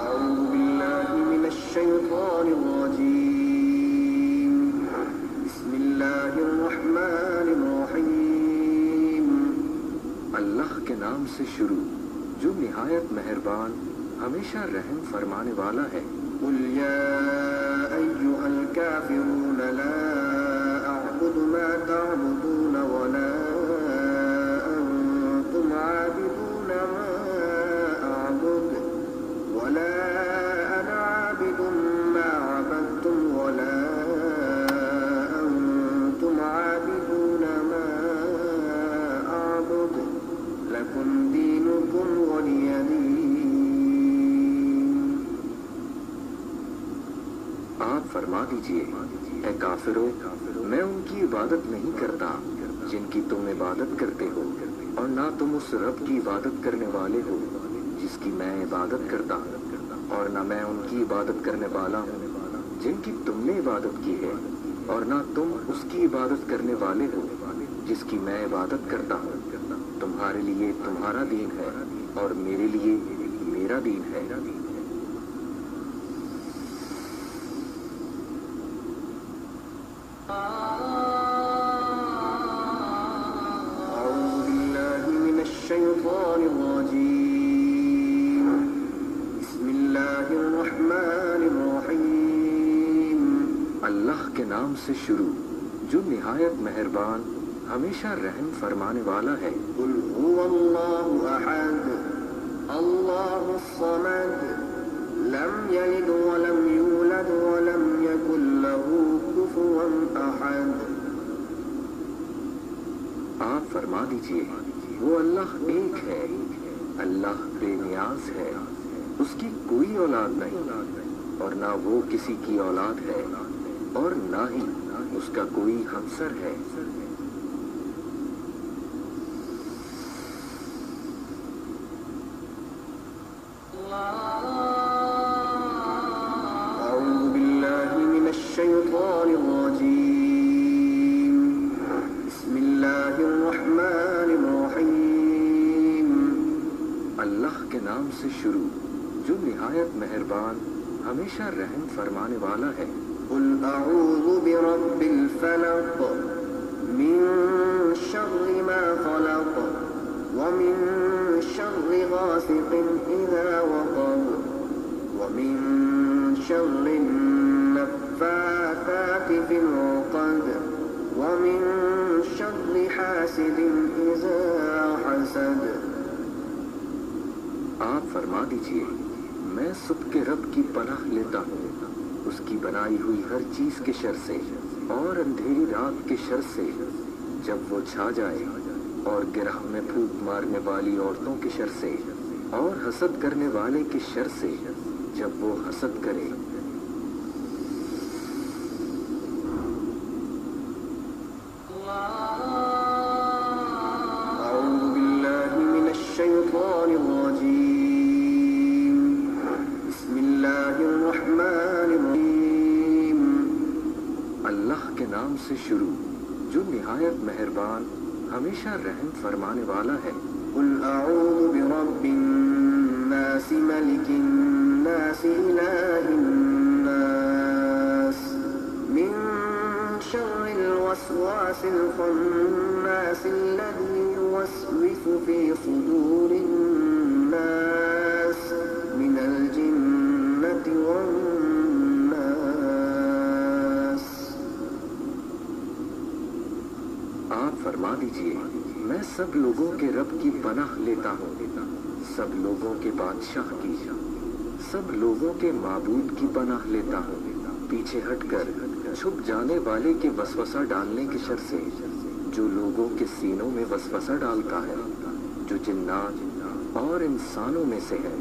أعوذ بالله من الشيطان الرجيم بسم الله الرحمن الرحيم اللہ کے نام سے شروع جو نہایت مہربان ہمیشہ رحم فرمانے والا ہے۔ قل يا أيها الكافرون لا أعبد ما تعبدون ولا أنتم عابدون ما أعبد ولا أنا عابد ما عبدتم ولا أنتم عابدون ما أعبد لكم دينكم ولي دين۔ آپ فرما دیجئے اے کافرو، میں ان کی عبادت نہیں کرتا جن کی تم عبادت کرتے ہو، اور نہ تم اس رب کی عبادت کرنے والے ہو جس کی میں عبادت کرتا ہوں، اور نہ میں ان کی عبادت کرنے والا ہوں جن کی تم نے عبادت کی ہے، اور نہ تم اس کی عبادت کرنے والے ہو جس کی میں عبادت کرتا ہوں۔ تمہارے لیے تمہارا دین ہے اور میرے لیے میرا دین ہے۔ أعوذ بالله من الشيطان الرجيم بسم الله الرحمن الرحيم اللہ کے نام سے شروع جو نہایت مہربان ہمیشہ رحم فرمانے والا ہے۔ قل هو الله أحد الله الصمد لم يلد ولم يولد ولم يكن له كفوا أحد۔ آپ فرما دیجئے وہ اللہ ایک ہے، اللہ بے نیاز ہے، اس کی کوئی اولاد نہیں، اور نہ وہ کسی کی اولاد ہے، اور نہ ہی اس کا کوئی ہمسر ہے۔ أعوذ بالله من الشيطان الرجيم بسم الله الرحمن الرحيم اللہ کے نام سے شروع جو نہایت مہربان ہمیشہ رحم فرمانے والا ہے۔ قل أعوذ برب الفلق من شر ما خلق ومن شر غاسق إذا وقب ومن شر النفاثات في العقد ومن شر حاسد إذا حسد۔ آپ فرما دیجئے میں صبح کے رب کی پناہ لیتا ہوں اس کی بنائی ہوئی ہر چیز کے شر سے، اور اندھیری رات کے شر سے جب وہ چھا جائے، اور گرہ میں پھونک مارنے والی عورتوں کے شر سے، اور حسد کرنے والے کے شر سے جب وہ حسد کرے۔ أعوذ بالله من الشيطان الرجيم بسم الله الرحمن الرحيم اللہ کے نام سے شروع جو نہایت مہربان ہمیشہ رحم فرمانے والا ہے۔ قل أعوذ برب الناس ملك الناس إله الناس من شر الوسواس الخناس الذي يوسوس في صدور الناس من الجنة والناس۔ آپ فرما دیجئے میں سب لوگوں کے رب کی پناہ لیتا ہوں، سب لوگوں کے بادشاہ کی، سب لوگوں کے معبود کی پناہ لیتا ہوں، پیچھے ہٹ کر چھپ جانے والے کے وسوسہ ڈالنے کے شر سے جو لوگوں کے سینوں میں وسوسہ ڈالتا ہے، جو جنات اور انسانوں میں سے ہے۔